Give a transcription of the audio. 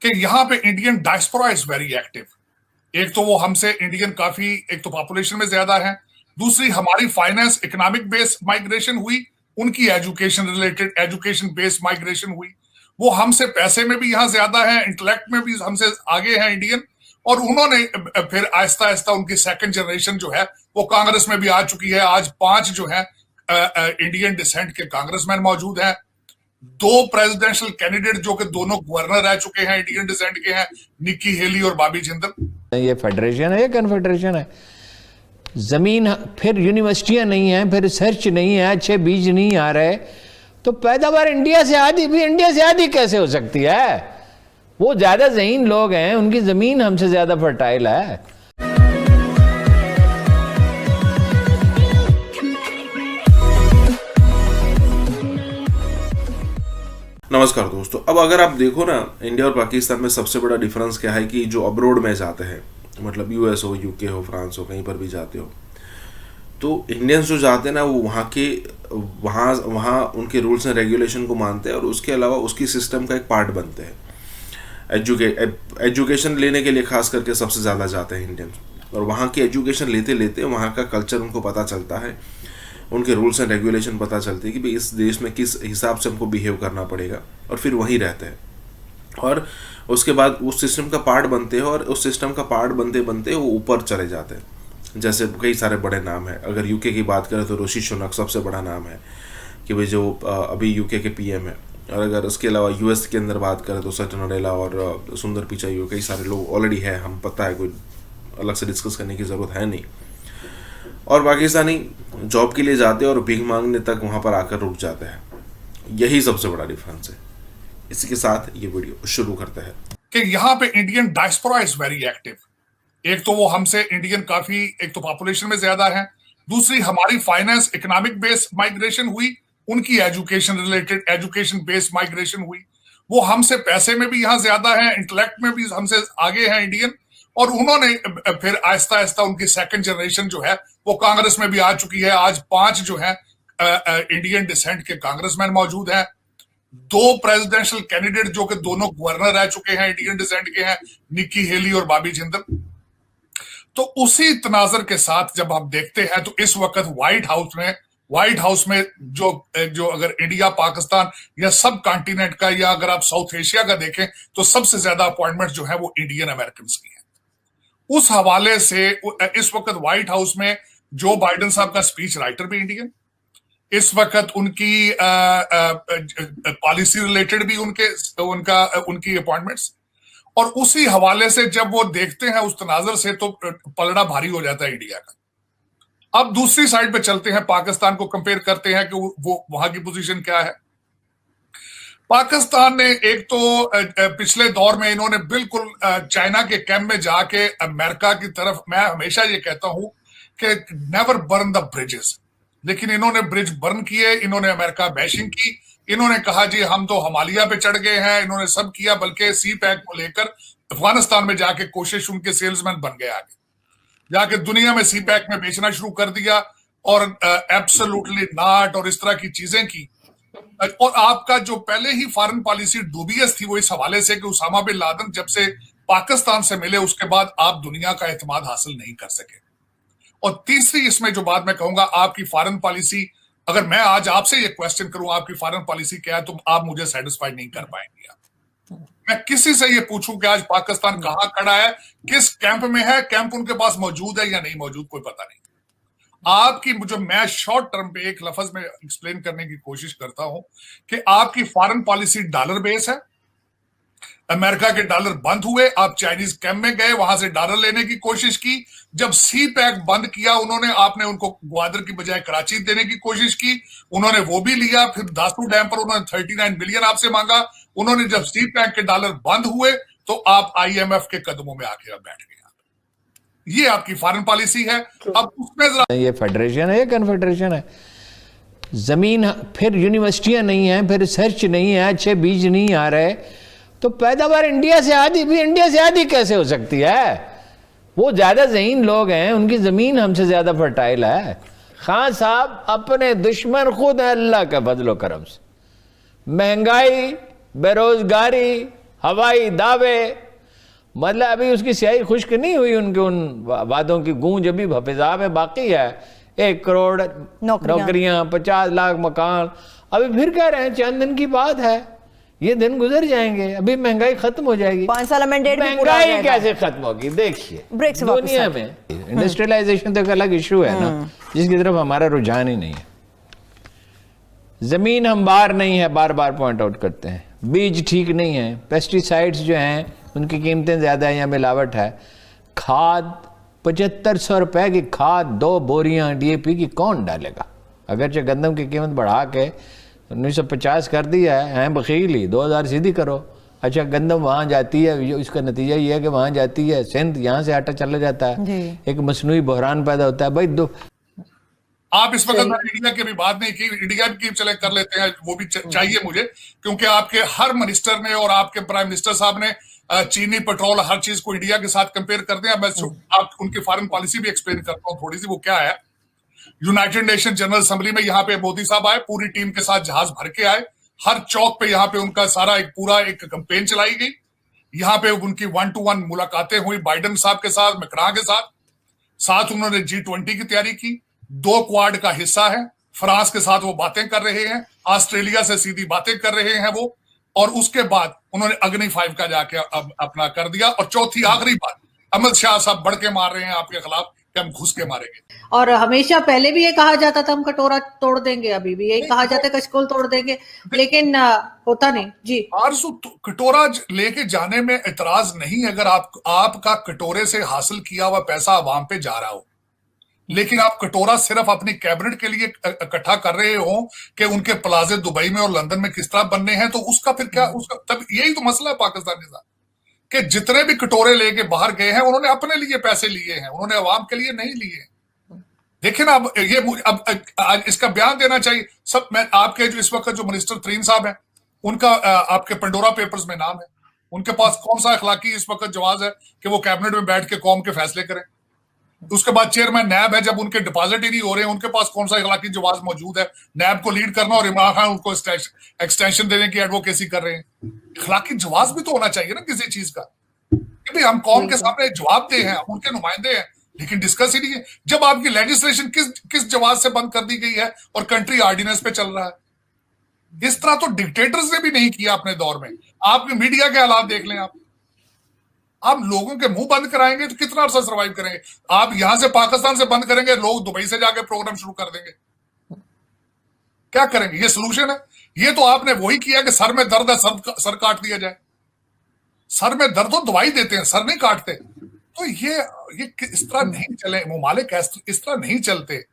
कि यहाँ पे Indian diaspora is very active. एक तो वो हमसे इंडियन काफी, एक तो पॉपुलेशन में ज्यादा है, दूसरी हमारी फाइनेंस इकोनॉमिक बेस्ड माइग्रेशन हुई, उनकी education related education based migration हुई। वो हमसे पैसे में भी यहाँ ज्यादा है, इंटेलेक्ट में भी हमसे आगे है इंडियन। और उन्होंने फिर आहिस्ता आहिस्ता उनकी सेकंड जनरेशन जो है वो कांग्रेस में भी आ चुकी है। आज 5 जो है इंडियन डिसेंट के कांग्रेसमैन मौजूद हैं। 2 प्रेसिडेंशियल कैंडिडेट जो कि दोनों गवर्नर रह चुके हैं, इंडियन डिसेंट के हैं, निक्की हेली और बॉबी जिंदल। ये फेडरेशन है या कन्फेडरेशन है? जमीन, फिर यूनिवर्सिटियां नहीं है, फिर रिसर्च नहीं है, अच्छे बीज नहीं आ रहे, तो पैदावार इंडिया से आधी भी इंडिया से आधी कैसे हो सकती है? वो ज्यादा ज़हीन लोग हैं, उनकी जमीन हमसे ज्यादा फर्टाइल है। नमस्कार दोस्तों। अब अगर आप देखो ना, इंडिया और पाकिस्तान में सबसे बड़ा डिफरेंस क्या है कि जो अब्रोड में जाते हैं, मतलब यूएस हो, यूके हो, फ्रांस हो, कहीं पर भी जाते हो, तो इंडियंस जो जाते हैं ना वो वहाँ उनके रूल्स एंड रेगुलेशन को मानते हैं और उसके अलावा उसकी सिस्टम का एक पार्ट बनते हैं। एजुकेशन लेने के लिए खास करके सबसे ज़्यादा जाते हैं इंडियंस, और वहाँ की एजुकेशन लेते लेते वहाँ का कल्चर उनको पता चलता है, उनके रूल्स एंड रेगुलेशन पता चलते हैं कि भाई इस देश में किस हिसाब से हमको बिहेव करना पड़ेगा, और फिर वहीं रहते हैं। और उसके बाद उस सिस्टम का पार्ट बनते हैं, और उस सिस्टम का पार्ट बनते बनते वो ऊपर चले जाते हैं। जैसे कई सारे बड़े नाम हैं, अगर यूके की बात करें तो ऋषि सुनक सबसे बड़ा नाम है कि भाई जो अभी यूके के पीएम है। और अगर उसके अलावा यूएस के अंदर बात करें तो सत्य नडेला और सुंदर पिचाई, कई सारे लोग ऑलरेडी है, हम पता है, कोई अलग से डिस्कस करने की ज़रूरत है नहीं। और पाकिस्तानी जॉब के लिए जाते हैं और भीख मांगने तक वहाँ पर आकर रुक जाते हैं। यही सबसे बड़ा डिफरेंस है। इसी के साथ ये वीडियो शुरू करते हैं कि यहाँ पे Indian diaspora is very active. एक तो वो हमसे इंडियन काफी, एक तो पॉपुलेशन में ज्यादा है, दूसरी हमारी फाइनेंस इकोनॉमिक बेस्ड माइग्रेशन हुई, उनकी education related education based migration हुई। वो हमसे पैसे में भी यहाँ ज्यादा है, इंटेलेक्ट में भी हमसे आगे है इंडियन। और उन्होंने फिर आहिस्ता आहिस्ता उनकी सेकंड जनरेशन जो है वो कांग्रेस में भी आ चुकी है। आज 5 जो है इंडियन डिसेंट के कांग्रेसमैन मौजूद हैं। 2 प्रेसिडेंशियल कैंडिडेट जो कि दोनों गवर्नर रह चुके हैं, इंडियन डिसेंट के हैं, निक्की हेली और बॉबी जिंदल। तो उसी तनाजर के साथ जब हम देखते हैं तो इस वक्त व्हाइट हाउस में जो अगर इंडिया, पाकिस्तान या सब कॉन्टिनेंट का, या अगर आप साउथ एशिया का देखें तो सबसे ज्यादा अपॉइंटमेंट जो है वो इंडियन अमेरिकन की है। उस हवाले से इस वक्त व्हाइट हाउस में जो बाइडेन साहब का स्पीच राइटर भी इंडियन, इस वक्त उनकी पॉलिसी रिलेटेड भी उनकी अपॉइंटमेंट्स। और उसी हवाले से जब वो देखते हैं उस तनाजर से तो पलड़ा भारी हो जाता है इंडिया का। अब दूसरी साइड पे चलते हैं, पाकिस्तान को कंपेयर करते हैं कि वो वहां की पोजीशन क्या है। पाकिस्तान ने एक तो पिछले दौर में इन्होंने बिल्कुल चाइना के कैंप में जाके अमेरिका की तरफ, मैं हमेशा ये कहता हूं कि नेवर बर्न द ब्रिजेस, लेकिन इन्होंने ब्रिज बर्न किए, इन्होंने अमेरिका बैशिंग की, इन्होंने कहा जी हम तो हिमालय पे चढ़ गए हैं, इन्होंने सब किया, बल्कि सी पैक को लेकर अफगानिस्तान में जाके कोशिश, उनके सेल्समैन बन गए, आगे जाके दुनिया में सी पैक में बेचना शुरू कर दिया और एब्सोल्युटली नॉट और इस तरह की चीजें की। और आपका जो पहले ही फॉरेन पॉलिसी डूबियस थी वो इस हवाले से कि उसामा बिन लादेन जब से पाकिस्तान से मिले उसके बाद आप दुनिया का एतमाद हासिल नहीं कर सके। और तीसरी इसमें जो बात मैं कहूंगा, आपकी फॉरेन पॉलिसी, अगर मैं आज आपसे ये क्वेश्चन करूं आपकी फॉरेन पॉलिसी क्या है, तो आप मुझे सेटिस्फाई नहीं कर पाएंगे। मैं किसी से ये पूछूं कि आज पाकिस्तान कहां खड़ा है, किस कैंप में है, कैंप उनके पास मौजूद है या नहीं मौजूद, कोई पता नहीं। आपकी जो मैं शॉर्ट टर्म पे एक लफ्ज में एक्सप्लेन करने की कोशिश करता हूं कि आपकी फॉरेन पॉलिसी डॉलर बेस है। अमेरिका के डॉलर बंद हुए, आप चाइनीज कैंप में गए, वहां से डॉलर लेने की कोशिश की। जब सी पैक बंद किया उन्होंने, आपने उनको ग्वादर की बजाय कराची देने की कोशिश की, उन्होंने वो भी लिया। फिर दासू डैम पर उन्होंने 39 बिलियन आपसे मांगा। उन्होंने जब सी पैक के डॉलर बंद हुए तो आप आईएमएफ के कदमों में आके बैठ गए। ये आपकी फॉरेन पॉलिसी है। अब उसमें जरा, ये फेडरेशन है या कन्फेडरेशन है? जमीन, फिर यूनिवर्सिटियां नहीं है, फिर रिसर्च नहीं है, अच्छे बीज नहीं आ रहे, तो पैदावार इंडिया से आधी भी इंडिया से आधी कैसे हो सकती है? वो ज्यादा ज़हीन लोग हैं, उनकी जमीन हमसे ज्यादा फर्टाइल है। खान साहब अपने दुश्मन खुद है अल्लाह का फजलो करम से। महंगाई, बेरोजगारी, हवाई दावे, मतलब अभी उसकी स्याही खुश्क नहीं हुई, उनके उन वादों की गूंज अभी फिजा में बाकी है। 1 करोड़ नौकरियां, 50 लाख मकान, अभी फिर कह रहे हैं चंद दिन की बात है, ये दिन गुजर जाएंगे, अभी महंगाई खत्म हो जाएगी। 5 साल मैंडेट महंगाई कैसे खत्म होगी? देखिए दुनिया में इंडस्ट्रियलाइजेशन तो एक अलग इशू है ना, जिसकी तरफ हमारा रुझान ही नहीं है। जमीन हम बार नहीं है, बार बार पॉइंट आउट करते हैं, बीज ठीक नहीं है, पेस्टिसाइड्स जो हैं उनकी कीमतें ज्यादा है या मिलावट है, खाद 7500 रुपए की खाद 2 बोरियां DAP की कौन डालेगा? अगरचे गंदम की कीमत बढ़ा के 1950 कर दिया है बखील ही, 2000 सीधी करो। अच्छा गंदम वहां जाती है, इसका नतीजा ये है कि वहां जाती है सिंध, यहाँ से आटा चला जाता है, एक मसनूई बहरान पैदा होता है। भाई आप इस वक्त इंडिया की भी बात नहीं की, इंडिया की चले कर लेते हैं, वो भी चाहिए मुझे, क्योंकि आपके हर मिनिस्टर ने और आपके प्राइम मिनिस्टर साहब ने चीनी, पेट्रोल, हर चीज को इंडिया के साथ कंपेयर कर दिया। मैं आप उनकी फॉरेन पॉलिसी भी एक्सप्लेन करता हूँ थोड़ी सी, वो क्या है। यूनाइटेड नेशन जनरल असेंबली में यहाँ पे मोदी साहब आए, पूरी टीम के साथ जहाज भर के आए, हर चौक पे यहाँ पे उनका सारा एक कैंपेन चलाई गई। यहाँ पे उनकी 1-to-1 मुलाकातें हुई बाइडेन साहब के साथ, मैक्रां के साथ उन्होंने G20 की तैयारी की, 2 क्वाड का हिस्सा है, फ्रांस के साथ वो बातें कर रहे हैं, ऑस्ट्रेलिया से सीधी बातें कर रहे हैं वो, और उसके बाद उन्होंने अग्नि 5 का जाके अब अपना कर दिया। और चौथी आखिरी बात, अमित शाह साहब बढ़ के मार रहे हैं आपके खिलाफ कि हम घुस के मारेंगे। और हमेशा पहले भी ये कहा जाता था हम कटोरा तोड़ देंगे, अभी भी यही कहा जाता है कचकोल तोड़ देंगे, लेकिन होता नहीं जी। आरज़ू, कटोरा लेके जाने में एतराज नहीं अगर आपका कटोरे से हासिल किया हुआ पैसा अवाम पे जा रहा हो, लेकिन आप कटोरा सिर्फ अपनी कैबिनेट के लिए इकट्ठा कर रहे हो कि उनके प्लाजे दुबई में और लंदन में किस तरह बनने हैं, तो उसका फिर क्या, उसका तब यही तो मसला है पाकिस्तान के साथ कि जितने भी कटोरे लेके बाहर गए हैं उन्होंने अपने लिए पैसे लिए हैं, उन्होंने अवाम के लिए नहीं लिए। देखिए ना, अब ये अब इसका बयान देना चाहिए सब। मैं आपके जो इस वक्त जो मिनिस्टर तरीन साहब हैं, उनका आपके पंडोरा पेपर्स में नाम है, उनके पास कौन सा अखलाकी इस वक्त जवाज है कि वो कैबिनेट में बैठ के कौम के फैसले करें? उसके बाद चेयरमैन नैब है, जब उनके डिपॉजिट ही नहीं हो रहे हैं, उनके पास कौन सा अखलाकी जवाज मौजूद है नैब को लीड करना, और इमरान खान उनको एक्सटेंशन देने की एडवोकेसी कर रहे हैं? अखलाकी जवाब भी तो होना चाहिए ना किसी चीज का, कि भाई हम कौम के सामने जवाब दे हैं, हम उनके नुमाइंदे हैं, लेकिन डिस्कस ही नहीं है। जब आपकी लेजिस्लेशन किस जवाब से बंद कर दी गई है और कंट्री ऑर्डिनेंस पे चल रहा है, इस तरह तो डिक्टेटर्स ने भी नहीं किया अपने दौर में। आप मीडिया के हालात देख लें, आप लोगों के मुंह बंद कराएंगे तो कितना अर्सा सर्वाइव करेंगे? आप यहां से पाकिस्तान से बंद करेंगे, लोग दुबई से जाके प्रोग्राम शुरू कर देंगे, क्या करेंगे? ये सोल्यूशन है? ये तो आपने वही किया कि सर में दर्द है, सर काट दिया जाए। सर में दर्द हो दवाई देते हैं, सर नहीं काटते। तो ये इस तरह नहीं चले ममालिक, इस तरह नहीं चलते।